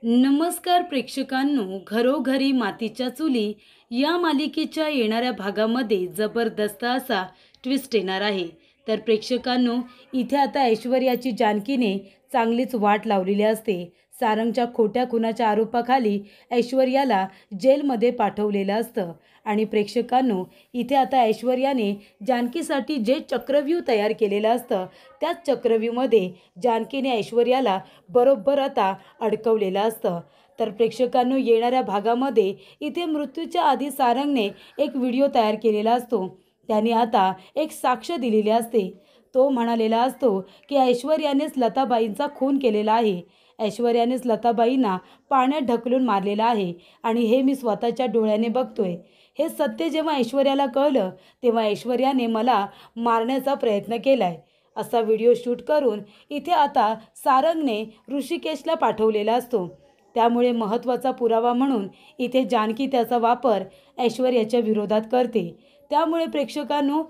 नमस्कार प्रेक्षकांनो, घरोघरी मातीच्या चुली या मालिकेच्या येणाऱ्या भागामध्ये जबरदस्त असा ट्विस्ट येणार आहे। तर प्रेक्षकांनो, इथे आता ऐश्वर्याची जानकीने चांगलीच वाट लावलेली असते। सारंगच्या खोट्या खुनाच्या आरोपाखाली ऐश्वर्याला जेलमध्ये पाठवलेलं असतं आणि प्रेक्षकांनो, इथे आता ऐश्वर्याने जानकीसाठी जे चक्रव्यूह तयार केलेलं असतं त्याच चक्रव्यूहमध्ये जानकीने ऐश्वर्याला बरोबर आता अडकवलेलं असतं। तर प्रेक्षकांनो, येणाऱ्या भागामध्ये इथे मृत्यूच्या आधी सारंगने एक व्हिडिओ तयार केलेला असतो। त्याने आता एक साक्ष दिलेली असते। तो म्हणालेला असतो की ऐश्वर्यानेच लताबाईंचा खून केलेला आहे, ऐश्वर्यानेच लताबाईंना पाण्यात ढकलून मारलेला आहे आणि हे मी स्वतःच्या डोळ्याने बघतोय। हे सत्य जेव्हा ऐश्वर्याला कळलं तेव्हा ऐश्वर्याने मला मारण्याचा प्रयत्न केलाय, असा व्हिडिओ शूट करून इथे आता सारंगने ऋषिकेशला पाठवलेला असतो। त्यामुळे महत्त्वाचा पुरावा म्हणून इथे जानकी त्याचा वापर ऐश्वर्याच्या विरोधात करते। त्यामुळे प्रेक्षकांनो,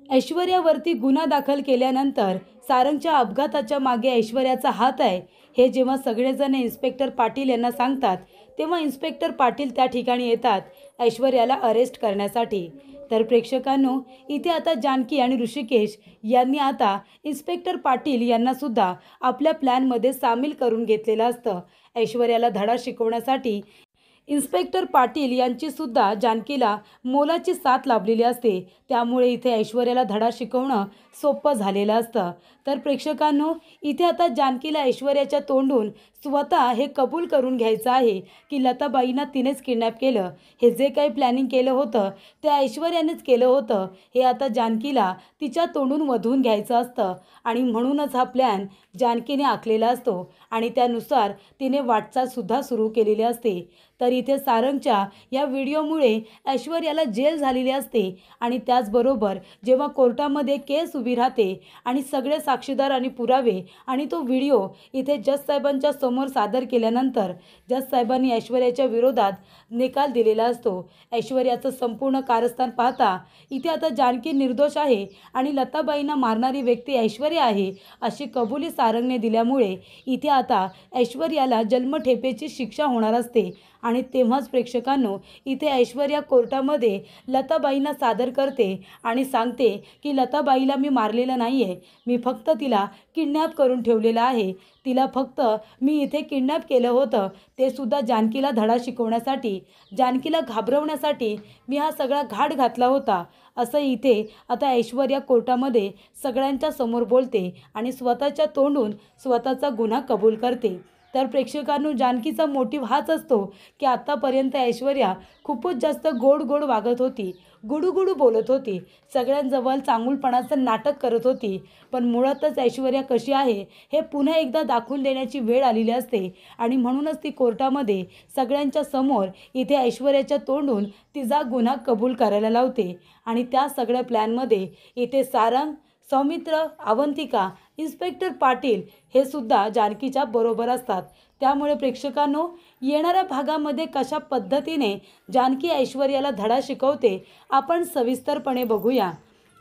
ऐश्वर्यावरती गुन्हा दाखल केल्यानंतर सारंगच्या अपघाताच्या मागे ऐश्वर्याचा हात आहे हे जेव्हा सगळेजण इन्स्पेक्टर पाटील यांना सांगतात तेव्हा इन्स्पेक्टर पाटील त्या ठिकाणी येतात ऐश्वर्याला अरेस्ट करण्यासाठी। तर प्रेक्षकांनो, इथे आता जानकी आणि ऋषिकेश यांनी आता इन्स्पेक्टर पाटील यांना सुद्धा आपल्या प्लॅनमध्ये सामील करून घेतलेलं असतं। ऐश्वर्याला धडा शिकवण्यासाठी इन्स्पेक्टर पाटील यांची सुद्धा जानकीला मोलाची साथ लाभलेली असते। त्यामुळे इथे ऐश्वर्याला धडा शिकवणं सोपं झालेलं असतं। तर प्रेक्षकांनो, इथे आता जानकीला ऐश्वर्याच्या तोंडून स्वतः हे कबूल करून घ्यायचं आहे की लताबाईंना तिनेच किडनॅप केलं। हे जे काही प्लॅनिंग केलं होतं ते ऐश्वर्यानेच केलं होतं हे आता जानकीला तिच्या तोंडून वधवून घ्यायचं असतं आणि म्हणूनच हा प्लॅन जानकीने आखलेला असतो आणि त्यानुसार तिने वाटचालसुद्धा सुरू केलेली असते। तर इथे सारंगच्या या व्हिडिओमुळे ऐश्वर्याला जेल झालेली असते आणि त्याचबरोबर जेव्हा कोर्टामध्ये केस उभी राहते आणि सगळे साक्षीदार आणि पुरावे आणि तो व्हिडिओ इथे जज साहेबांच्या समोर सादर केल्यानंतर जज साहेबांनी ऐश्वर्याच्या विरोधात निकाल दिलेला असतो। ऐश्वर्याचं संपूर्ण कारस्थान पाहता इथे आता जानकी निर्दोष आहे आणि लताबाईंना मारणारी व्यक्ती ऐश्वर्या आहे अशी कबुली सारंगने दिल्यामुळे इथे आता ऐश्वर्याला जन्मठेपेची शिक्षा होणार असते। आणि तेव्हाच प्रेक्षकांनो, इथे ऐश्वर्या कोर्टामध्ये लताबाईंना सादर करते आणि सांगते की लताबाईला मी मारलेलं नाही आहे, मी फक्त तिला किडनॅप करून ठेवलेलं आहे, तिला फक्त मी इथे किडनॅप केलं होतं ते सुद्धा जानकीला धडा शिकवण्यासाठी, जानकीला घाबरवण्यासाठी मी हा सगळा घाट घातला होता, असं इथे आता ऐश्वर्या कोर्टामध्ये सगळ्यांच्या समोर बोलते आणि स्वतःच्या तोंडून स्वतःचा गुन्हा कबूल करते। तर प्रेक्षकांनो, जानकीचा मोटिव्ह हाच असतो की आत्तापर्यंत ऐश्वर्या खूपच जास्त गोड गोड वागत होती, गुडूगुडू बोलत होती, सगळ्यांजवळ चांगुलपणाचं नाटक करत होती, पण मुळातच ऐश्वर्या कशी आहे हे पुन्हा एकदा दाखवून देण्याची वेळ आलेली असते आणि म्हणूनच ती कोर्टामध्ये सगळ्यांच्या समोर इथे ऐश्वर्याच्या तोंडून तिचा गुन्हा कबूल करायला लावते। आणि त्या सगळ्या प्लॅनमध्ये इथे सारंग, सौमित्र, अवंतिका, इन्स्पेक्टर पाटील हे सुद्धा जानकीच्या बरोबर असतात। त्यामुळे प्रेक्षकांनो, येणाऱ्या भागामध्ये कशा पद्धतीने जानकी ऐश्वर्याला धडा शिकवते आपण सविस्तरपणे बघूया।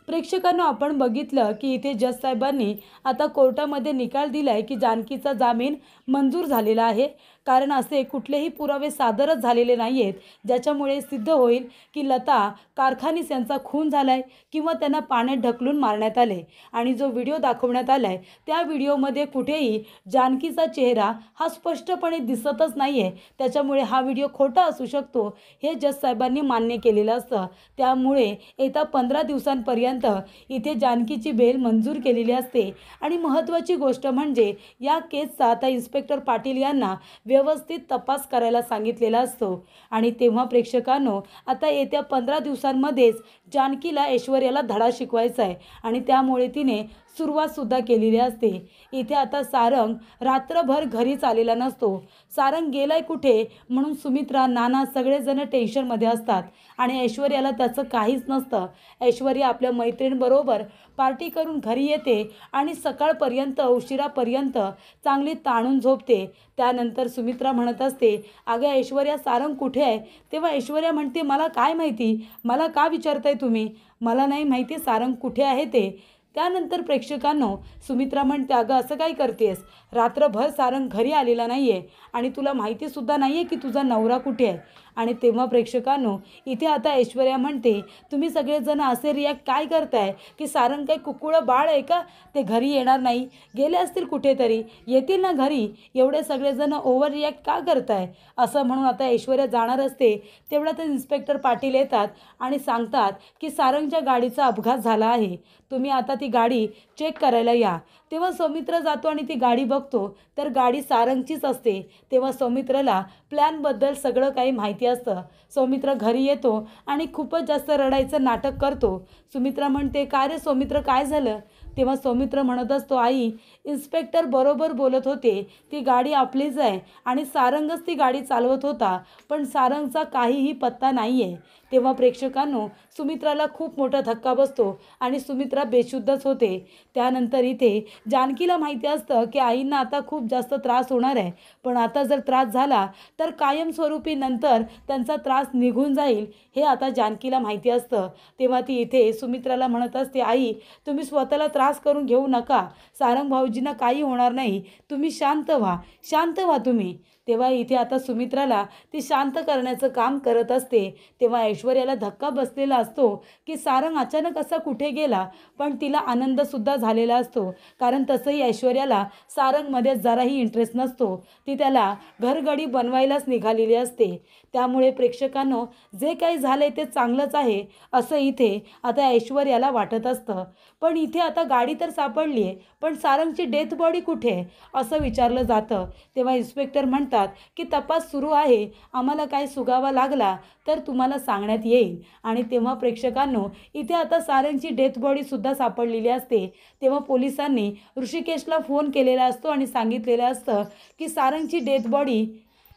प्रेक्षकांनो, आपण बघितलं की इथे जज साहेबांनी आता कोर्टामध्ये निकाल दिलाय की जानकीचा जामीन मंजूर झालेला आहे, कारण असे कुठलेही पुरावे सादरच झालेले नाही आहेत ज्याच्यामुळे सिद्ध होईल की लता कारखानीस यांचा खून झालाय किंवा त्यांना पाण्यात ढकलून मारण्यात आले। आणि जो व्हिडिओ दाखवण्यात आलाय त्या व्हिडिओमध्ये कुठेही जानकीचा चेहरा हा स्पष्टपणे दिसतच नाही आहे, त्याच्यामुळे हा व्हिडिओ खोटा असू शकतो हे जज साहेबांनी मान्य केलेलं असतं। त्यामुळे येत्या 15 दिवसांपर्यंत इथे जानकीची बेल मंजूर केलेली असते। आणि महत्त्वाची गोष्ट म्हणजे या केसचा आता इन्स्पेक्टर पाटील यांना व्यवस्थित तपास करायला सांगितलेला असतो। आणि तेव्हा प्रेक्षकांनो, आता येत्या 15 दिवसांमध्येच जानकीला ऐश्वर्याला धडा शिकवायचा आहे आणि त्यामुळे तिने सुरुवातसुद्धा केलेली असते। इथे आता सारंग रात्रभर घरीच आलेला नसतो, सारंग गेलाय कुठे म्हणून सुमित्रा, नाना सगळेजण टेन्शनमध्ये असतात आणि ऐश्वर्याला त्याचं काहीच नसतं। ऐश्वर्या आपल्या मैत्रिणींबरोबर पार्टी करून घरी येते आणि सकाळपर्यंत उशिरापर्यंत चांगली ताणून झोपते। त्यानंतर सुमित्रा म्हणत असते, अगं ऐश्वर्या, सारंग कुठे आहे? तेव्हा ऐश्वर्या म्हणते, मला काय माहिती, मला का विचारताय तुम्ही, मला नाही माहिती सारंग कुठे आहे ते। त्यानंतर प्रेक्षकांनो सुमित्रा म्हणते, अगं असं काय करतेस, रात्रभर सारंग घरी आलेला नाही आहे आणि तुला माहितीसुद्धा नाही आहे की तुझा नवरा कुठे आहे. आणि तेव्हा प्रेक्षकांनो इथे आता ऐश्वर्या म्हणते, तुम्ही सगळेजण असे रिॲक्ट काय करताय की सारंग काही कुकुळं बाळ आहे का, ते घरी येणार नाही, गेले असतील कुठेतरी, येतील ना घरी, एवढे सगळेजण ओव्हर रिॲक्ट का करताय. असं म्हणून आता ऐश्वर्या जाणार असते तेवढ्यात इन्स्पेक्टर पाटील येतात आणि सांगतात की सारंगच्या गाडीचा अपघात झाला आहे, तुम्ही आता ती गाडी चेक करायला या. तेव्हा सौमित्र जातो आणि ती गाडी बघतो तर गाडी सारंगचीच असते. तेव्हा सौमित्रला प्लॅनबद्दल सगळं काही माहिती असतं. सौमित्र घरी येतो आणि खूपच जास्त रडायचं नाटक करतो. सुमित्रा म्हणते, काय रे सौमित्र, काय झालं. तेव्हा सौमित्र म्हणत असतो, आई इन्स्पेक्टर बरोबर बोलत होते, ती गाडी आपलीच आहे आणि सारंगच ती गाडी चालवत होता, पण सारंगचा काहीही पत्ता नाही आहे. तेव्हा प्रेक्षकांनो सुमित्राला खूप मोठा धक्का बसतो आणि सुमित्रा बेशुद्धच होते. त्यानंतर इथे जानकीला माहिती असतं की आईंना आता खूप जास्त त्रास होणार आहे, पण आता जर त्रास झाला तर कायमस्वरूपी नंतर त्यांचा त्रास निघून जाईल हे आता जानकीला माहिती असतं. तेव्हा ती इथे सुमित्राला म्हणत असते, आई तुम्ही स्वतःला त्रास करून घेऊ नका, सारंग भाऊजींना काही होणार नाही, तुम्ही शांत व्हा, शांत व्हा तुम्ही. तेव्हा इथे आता सुमित्राला ती शांत करण्याचं काम करत असते. तेव्हा ऐश्वर्याला धक्का बसलेला असतो की सारंग अचानक असा कुठे गेला, पण तिला आनंदसुद्धा झालेला असतो, कारण तसंही ऐश्वर्याला सारंगमध्ये जराही इंटरेस्ट नसतो, ती त्याला घरगडी बनवायलाच निघालेली असते. त्यामुळे प्रेक्षकांनो जे काही झालं ते चांगलंच आहे असं इथे आता ऐश्वर्याला वाटत असतं. पण इथे आता गाडी तर सापडली आहे, पण सारंगची डेथ बॉडी कुठे आहे असं विचारलं जातं. तेव्हा इन्स्पेक्टर म्हणतात की तपास सुरू आहे, आम्हाला काय सुगावा लागला तर तुम्हाला सांगण्यात येईल. आणि तेव्हा प्रेक्षकांनो इथे आता सारंगची डेथ बॉडीसुद्धा सापडलेली असते. तेव्हा पोलिसांनी ऋषिकेशला फोन केलेला असतो आणि सांगितलेलं असतं की सारंगची डेथ बॉडी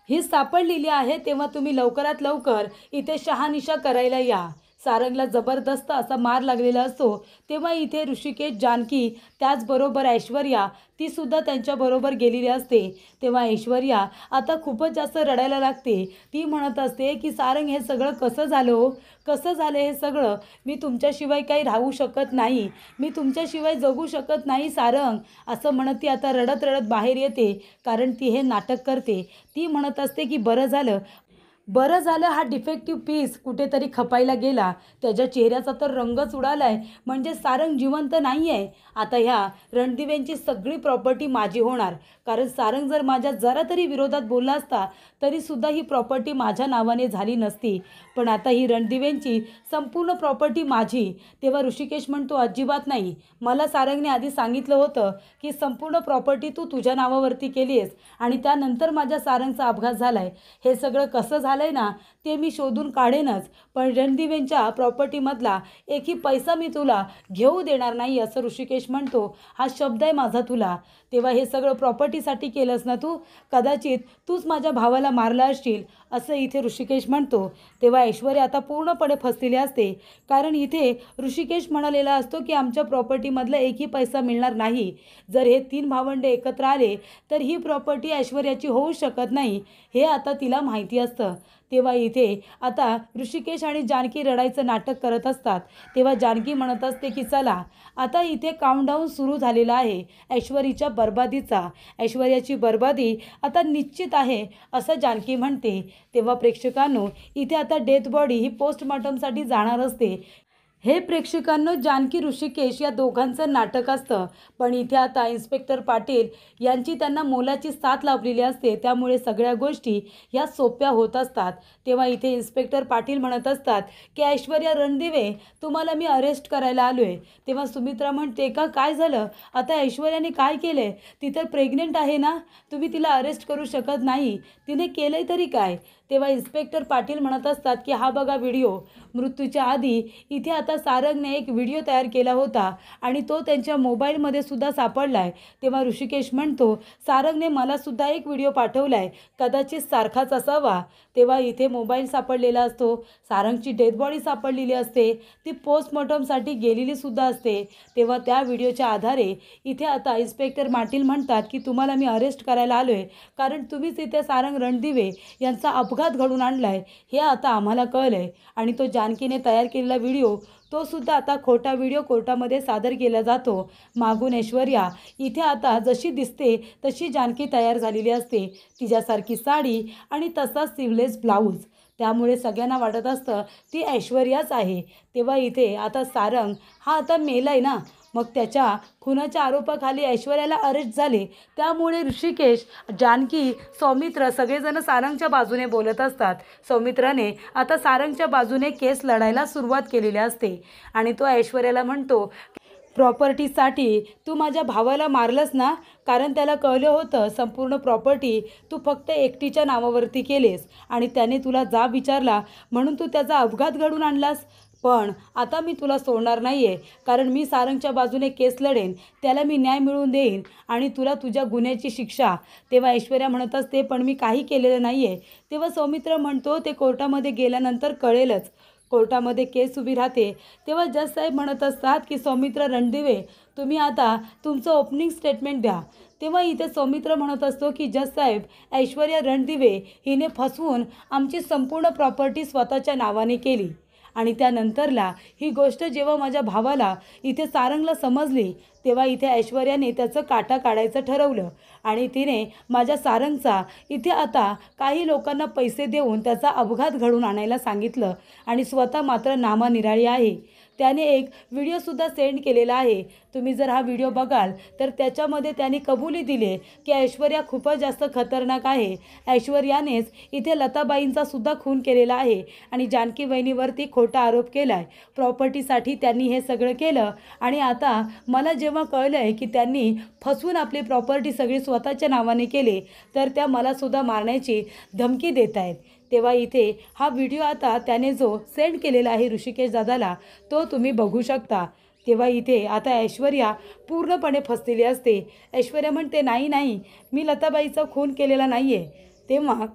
ही सापडलेली आहे, तेव्हा तुम्ही लवकरात लवकर इथे शहानिशा करायला या. सारंगला जबरदस्त असा मार लागलेला असतो. तेव्हा इथे ऋषिकेश, जानकी, त्याचबरोबर ऐश्वर्या तीसुद्धा त्यांच्याबरोबर गेलेली असते. तेव्हा ऐश्वर्या आता खूपच जास्त रडायला लागते. ती म्हणत असते की सारंग हे सगळं कसं झालं हो, कसं झालं हे सगळं, मी तुमच्याशिवाय काही राहू शकत नाही, मी तुमच्याशिवाय जगू शकत नाही सारंग, असं म्हणत ती आता रडत रडत बाहेर येते, कारण ती हे नाटक करते. ती म्हणत असते की बरं झालं, बरं झालं हा डिफेक्टिव्ह पीस कुठेतरी खपायला गेला, त्याच्या चेहऱ्याचा तर रंगच उडाला आहे, म्हणजे सारंग जिवंत नाही आहे. आता ह्या रणदिव्यांची सगळी प्रॉपर्टी माझी होणार, कारण सारंग जर माझ्या जरा तरी विरोधात बोलला असता तरीसुद्धा ही प्रॉपर्टी माझ्या नावाने झाली नसती, पण आता ही रणदिव्यांची संपूर्ण प्रॉपर्टी माझी. तेव्हा ऋषिकेश म्हणतो, अजिबात नाही, मला सारंगने आधी सांगितलं होतं की संपूर्ण प्रॉपर्टी तू तुझ्या नावावरती केली आहेस आणि त्यानंतर माझ्या सारंगचा अपघात झाला आहे. हे सगळं कसं झालं आहे ना ते मी शोधून काढेनच, पण रणदिव्यांच्या प्रॉपर्टीमधला एकही पैसा मी तुला घेऊ देणार नाही, असं ऋषिकेश म्हणतो. हा शब्द आहे माझा तुला. तेव्हा हे सगळं प्रॉपर्टीसाठी केलंस ना तू, कदाचित तूच माझ्या भावाला मारला असशील, असं इथे ऋषिकेश म्हणतो. तेव्हा ऐश्वर्या आता पूर्णपणे फसलेली असते, कारण इथे ऋषिकेश म्हणालेला असतो की आमच्या प्रॉपर्टीमधला एकही पैसा मिळणार नाही. जर हे 3 भावंडे एकत्र आले तर ही प्रॉपर्टी ऐश्वर्याची होऊ शकत नाही, हे आता तिला माहिती असतं. तेव्हा इथे आता ऋषिकेश आणि जानकी रडायचं नाटक करत असतात. तेव्हा जानकी म्हणत असते की चला आता इथे काउंटडाऊन सुरू झालेला आहे ऐश्वर्याच्या बर्बादीचा, ऐश्वर्याची बर्बादी आता निश्चित आहे असं जानकी म्हणते. तेव्हा प्रेक्षकांनो इथे आता डेथ बॉडी ही पोस्टमॉर्टमसाठी जाणार असते. हे प्रेक्षकांनो जानकी ऋषिकेश या दोघांचं नाटक असतं, पण इथे आता इन्स्पेक्टर पाटील यांची त्यांना मोलाची साथ लाभलेली असते, त्यामुळे सगळ्या गोष्टी ह्या सोप्या होत असतात. तेव्हा इथे इन्स्पेक्टर पाटील म्हणत असतात की ऐश्वर्या रणदिवे तुम्हाला मी अरेस्ट करायला आलो आहे. तेव्हा सुमित्रा म्हणते, का काय झालं, आता ऐश्वर्याने काय केलं आहे, ती तर प्रेग्नेंट आहे ना, तुम्ही तिला अरेस्ट करू शकत नाही, तिने केलं आहे तरी काय. तेव्हा इन्स्पेक्टर पाटील म्हणत असतात की हा बघा व्हिडिओ, मृत्यूच्या आधी इथे आता सारंगने एक व्हिडिओ तयार केला होता आणि तो त्यांच्या मोबाईलमध्ये सुद्धा सापडला आहे. तेव्हा ऋषिकेश म्हणतो, सारंगने मला सुद्धा एक व्हिडिओ पाठवला आहे, कदाचित सारखाच असावा. तेव्हा इथे मोबाईल सापडलेला असतो, सारंगची डेथ बॉडी सापडलेली असते, ती पोस्टमॉर्टमसाठी गेलेली सुद्धा असते. तेव्हा त्या व्हिडिओच्या आधारे इथे आता इन्स्पेक्टर पाटील म्हणतात की तुम्हाला मी अरेस्ट करायला आलो आहे, कारण तुम्हीच इथे सारंग रणदिवे यांचा अपघात घडून आणला आहे हे आता आम्हाला कळलं आहे. आणि तो जानकीने तयार केलेला व्हिडिओ तो सुद्धा आता खोटा व्हिडिओ कोर्टामध्ये सादर केला जातो। मागून ऐश्वर्या इथे आता जशी दिसते तशी जानकी तयार झालेली असते, तिच्यासारखी साडी आणि तसाच स्लीवलेस ब्लाऊज, त्यामुळे सगळ्यांना वाटत असतं ती ऐश्वर्याच आहे। तेव्हा इथे आता सारंग हा आता मेलाय ना, मग त्याच्या खुनाच्या आरोपाखाली ऐश्वर्याला अरेस्ट झाले, त्यामुळे ऋषिकेश, जानकी, सौमित्र सगळेजण सारंगच्या बाजूने बोलत असतात। सौमित्राने आता सारंगच्या बाजूने केस लढायला सुरुवात केलेली असते आणि तो ऐश्वर्याला म्हणतो, प्रॉपर्टीसाठी तू माझ्या भावाला मारलंस ना, कारण त्याला कळलं होतं संपूर्ण प्रॉपर्टी तू फक्त एकटीच्या नावावरती केलेस आणि त्याने तुला जाब विचारला म्हणून तू त्याचा अपघात घडून आणलास। पण आता मी तुला सोडणार नाही आहे, कारण मी सारंगच्या बाजूने केस लढेन, त्याला मी न्याय मिळवून देईन आणि तुला तुझ्या गुन्ह्याची शिक्षा। तेव्हा ऐश्वर्या म्हणत असते, पण मी काही केलेलं नाही आहे। तेव्हा सौमित्र म्हणतो, ते कोर्टामध्ये गेल्यानंतर कळेलच। कोर्टामध्ये केस उभी राहते तेव्हा जज साहेब म्हणत असतात की सौमित्र रणदिवे, तुम्ही आता तुमचं ओपनिंग स्टेटमेंट द्या। तेव्हा इथे सौमित्र म्हणत असतो की जज साहेब, ऐश्वर्या रणदिवे हिने फसवून आमची संपूर्ण प्रॉपर्टी स्वतःच्या नावाने केली आणि त्यानंतरला ही गोष्ट जेव्हा माझ्या भावाला इथे सारंगला समजली तेव्हा इथे ऐश्वर्याने त्याचं काटा काढायचं ठरवलं आणि तिने माझ्या सारंगचा इथे आता काही लोकांना पैसे देऊन त्याचा अपघात घडून आणायला सांगितलं आणि स्वतः मात्र नामानिराळी आहे। त्याने एक व्हिडिओसुद्धा सेंड केलेला आहे। तुम्ही जर हा व्हिडिओ बघाल तर त्याच्यामध्ये त्याने कबुली दिली की ऐश्वर्या खूपच जास्त खतरनाक आहे। ऐश्वर्यानेच इथे लताबाईंचा सुद्धा खून केलेला आहे आणि जानकी वहिनीवरती खोटा आरोप केला आहे। प्रॉपर्टीसाठी त्यांनी हे सगळं केलं आणि आता मला जेव्हा कळलं आहे की त्यांनी फसवून आपली प्रॉपर्टी सगळी स्वतःच्या नावाने केली तर त्या मलासुद्धा मारण्याची धमकी देत आहेत। तेव्हा इथे हा व्हिडिओ आता त्याने जो सेंड केलेला आहे ऋषिकेश दादाला तो तुम्ही बघू शकता। तेव्हा इथे आता ऐश्वर्या पूर्णपणे फसलेली असते। ऐश्वर्या म्हणते, नाही, मी लताबाईचा खून केलेला नाही आहे। तेव्हा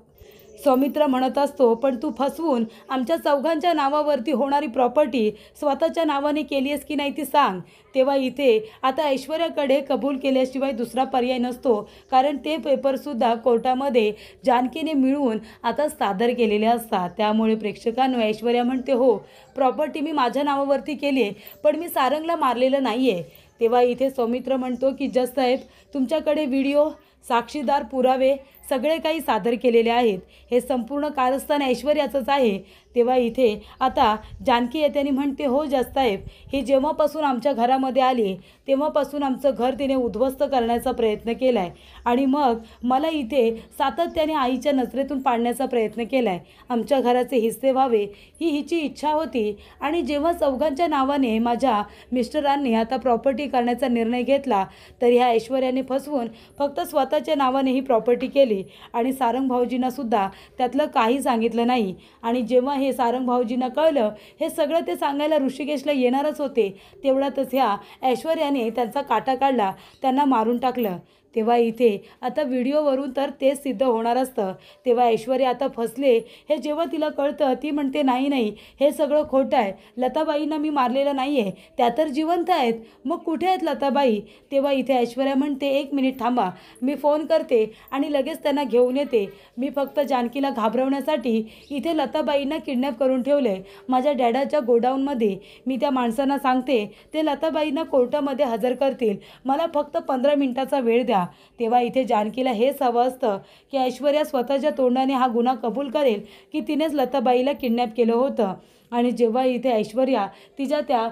सौमित्र म्हणत असतो, पण तू फसवून आमच्या चौघांच्या नावावरती होणारी प्रॉपर्टी स्वतःच्या नावाने केली आहेस की नाही ती सांग। तेव्हा इथे आता ऐश्वर्याकडे कबूल केल्याशिवाय दुसरा पर्याय नसतो, कारण ते पेपरसुद्धा कोर्टामध्ये जानकीने मिळवून आता सादर केलेले असतात। त्यामुळे प्रेक्षकांनो, ऐश्वर्या म्हणते, हो, प्रॉपर्टी मी माझ्या नावावरती केली आहे, पण मी सारंगला मारलेलं नाही आहे। तेव्हा इथे सौमित्र म्हणतो की जज साहेब, तुमच्याकडे व्हिडिओ, साक्षीदार, पुरावे सगळे काही सादर केलेले आहेत, हे संपूर्ण कारस्थान ऐश्वर्याचंच आहे। तेव्हा इथे आता जानकी येते आणि म्हणते, हो जज साहेब, ही जेव्हापासून आमच्या घरामध्ये आली तेव्हापासून आमचं घर तिने उद्ध्वस्त करण्याचा प्रयत्न केला आहे आणि मग मला इथे सातत्याने आईच्या नजरेतून पाडण्याचा प्रयत्न केला आहे। आमच्या घराचे हिस्से व्हावे ही हिची इच्छा होती आणि जेव्हा चौघांच्या नावाने माझ्या मिस्टरांनी आता प्रॉपर्टी करण्याचा निर्णय घेतला तर ह्या ऐश्वर्याने फसवून फक्त स्वतःच्या नावाने ही प्रॉपर्टी केली आणि सारंग भाऊजींना सुद्धा त्यातलं काही सांगितलं नाही आणि जेव्हा हे सारंग भाऊजींना कळलं हे सगळं ते सांगायला ऋषिकेशला येणारच होते, तेवढ्यातच ह्या ऐश्वर्याने त्यांचा काटा काढला, त्यांना मारून टाकलं। तेव्हा इथे आता व्हिडिओवरून तर तेच सिद्ध होणार असतं। तेव्हा ऐश्वर्या आता फसले हे जेव्हा तिला कळतं ती म्हणते, नाही, हे सगळं खोटं आहे, लताबाईंना मी मारलेलं नाही आहे, त्या तर जिवंत आहेत, मग कुठे आहेत लताबाई? तेव्हा इथे ऐश्वर्या म्हणते, एक मिनिट थांबा, मी फोन करते आणि लगेच त्यांना घेऊन येते। मी फक्त जानकीला घाबरवण्यासाठी इथे लताबाईंना किडनॅप करून ठेवले माझ्या डॅडाच्या गोडाऊनमध्ये। मी त्या माणसांना सांगते ते लताबाईंना कोर्टामध्ये हजर करतील, मला फक्त 15 मिनिटाचा वेळ द्या। तेव्हा इथे जानकीला हेच हवं असतं की ऐश्वर्या स्वतःच्या तोंडाने हा गुन्हा कबूल करेल की तिनेच लताबाईला किडनॅप केलं होतं आणि जेव्हा इथे ऐश्वर्या तिच्या त्या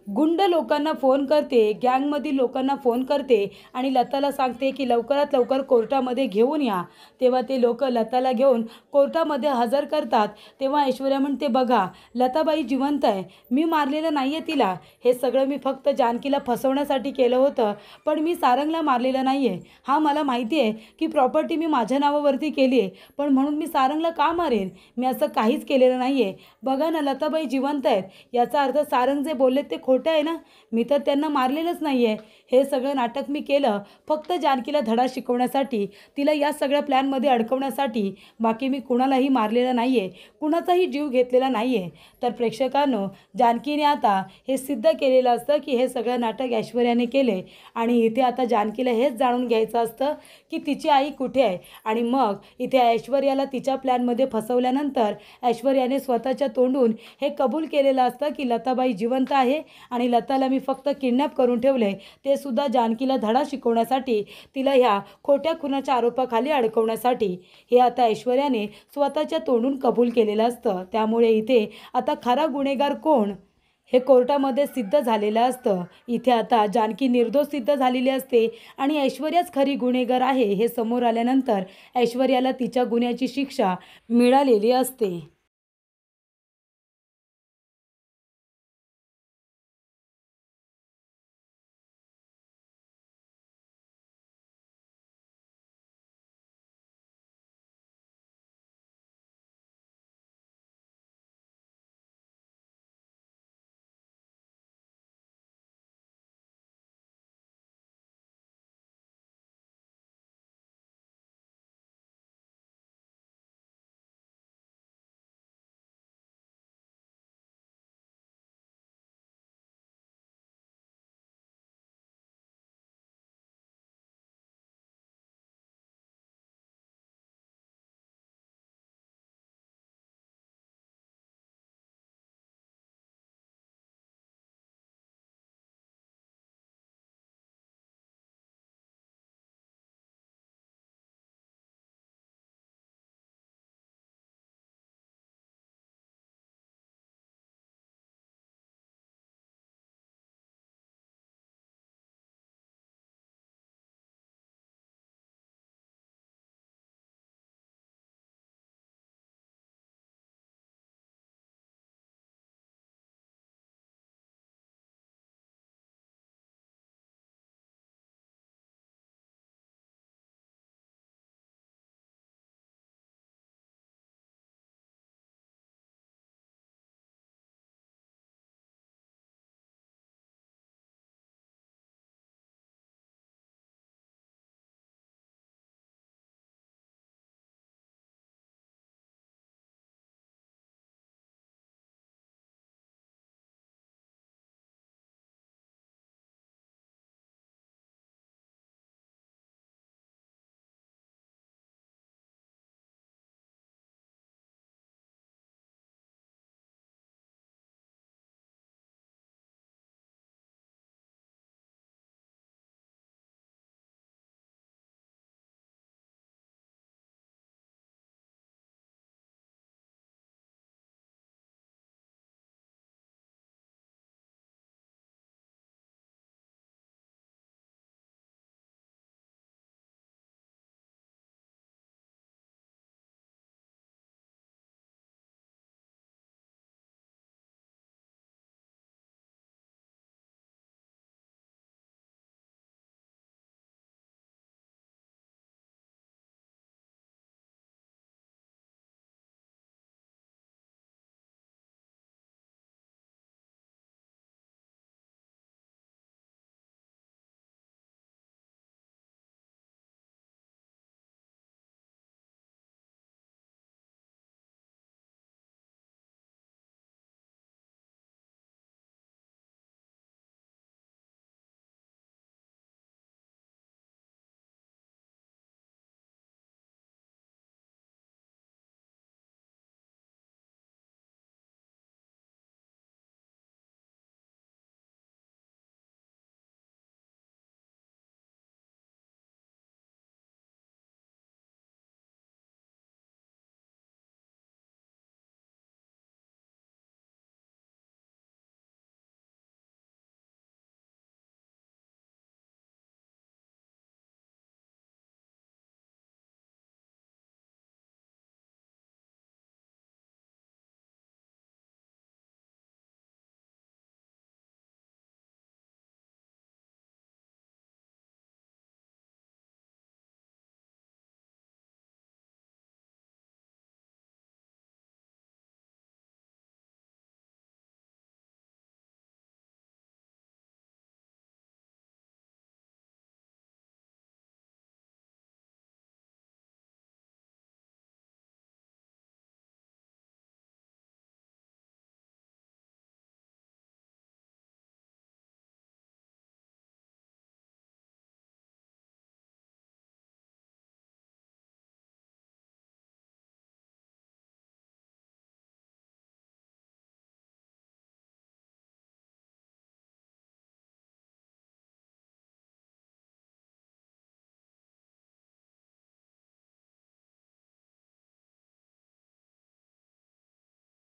गुंड लोकांना फोन करते, गँगमधील लोकांना फोन करते आणि लताला सांगते की लवकरात लवकर कोर्टामध्ये घेऊन या, तेव्हा ते लोक लताला घेऊन कोर्टामध्ये हजर करतात। तेव्हा ऐश्वर्या म्हणते, बघा, लताबाई जिवंत आहे, मी मारलेलं नाही आहे तिला, हे सगळं मी फक्त जानकीला फसवण्यासाठी केलं होतं, पण मी सारंगला मारलेलं नाही आहे। हा मला माहिती आहे की प्रॉपर्टी मी माझ्या नावावरती केली आहे, पण म्हणून मी सारंगला का मारेन? मी असं काहीच केलेलं नाही आहे। बघा ना, लताबाई जिवंत आहेत, याचा अर्थ सारंग जे बोलले ते खोटं आहे ना, मी तर त्यांना मारलेलंच नाही आहे. हे सगळं नाटक मी केलं फक्त जानकीला धडा शिकवण्यासाठी, तिला या सगळ्या प्लॅनमध्ये अडकवण्यासाठी. बाकी मी कुणालाही मारलेलं नाही आहे, कुणाचाही जीव घेतलेला नाही आहे. तर प्रेक्षकांनो, जानकीने आता हे सिद्ध केलेलं असतं की हे सगळं नाटक ऐश्वर्याने केले आणि इथे आता जानकीला हेच जाणून घ्यायचं असतं की तिची आई कुठे आहे. आणि मग इथे ऐश्वर्याला तिच्या प्लॅनमध्ये फसवल्यानंतर ऐश्वर्याने स्वतःच्या तोंडून हे कबूल केलेलं असतं की लताबाई जिवंत आहे आणि लताला मी फक्त किडनॅप करून ठेवले, ते सुद्धा जानकीला धडा शिकवण्यासाठी, तिला ह्या खोट्या खुनाच्या आरोपाखाली अडकवण्यासाठी. हे आता ऐश्वर्याने स्वतःच्या तोंडून कबूल केलेलं असतं. त्यामुळे इथे आता खरा गुन्हेगार कोण हे कोर्टामध्ये सिद्ध झालेलं असतं. इथे आता जानकी निर्दोष सिद्ध झालेली असते आणि ऐश्वर्याच खरी गुन्हेगार आहे हे समोर आल्यानंतर ऐश्वर्याला तिच्या गुन्ह्याची शिक्षा मिळालेली असते.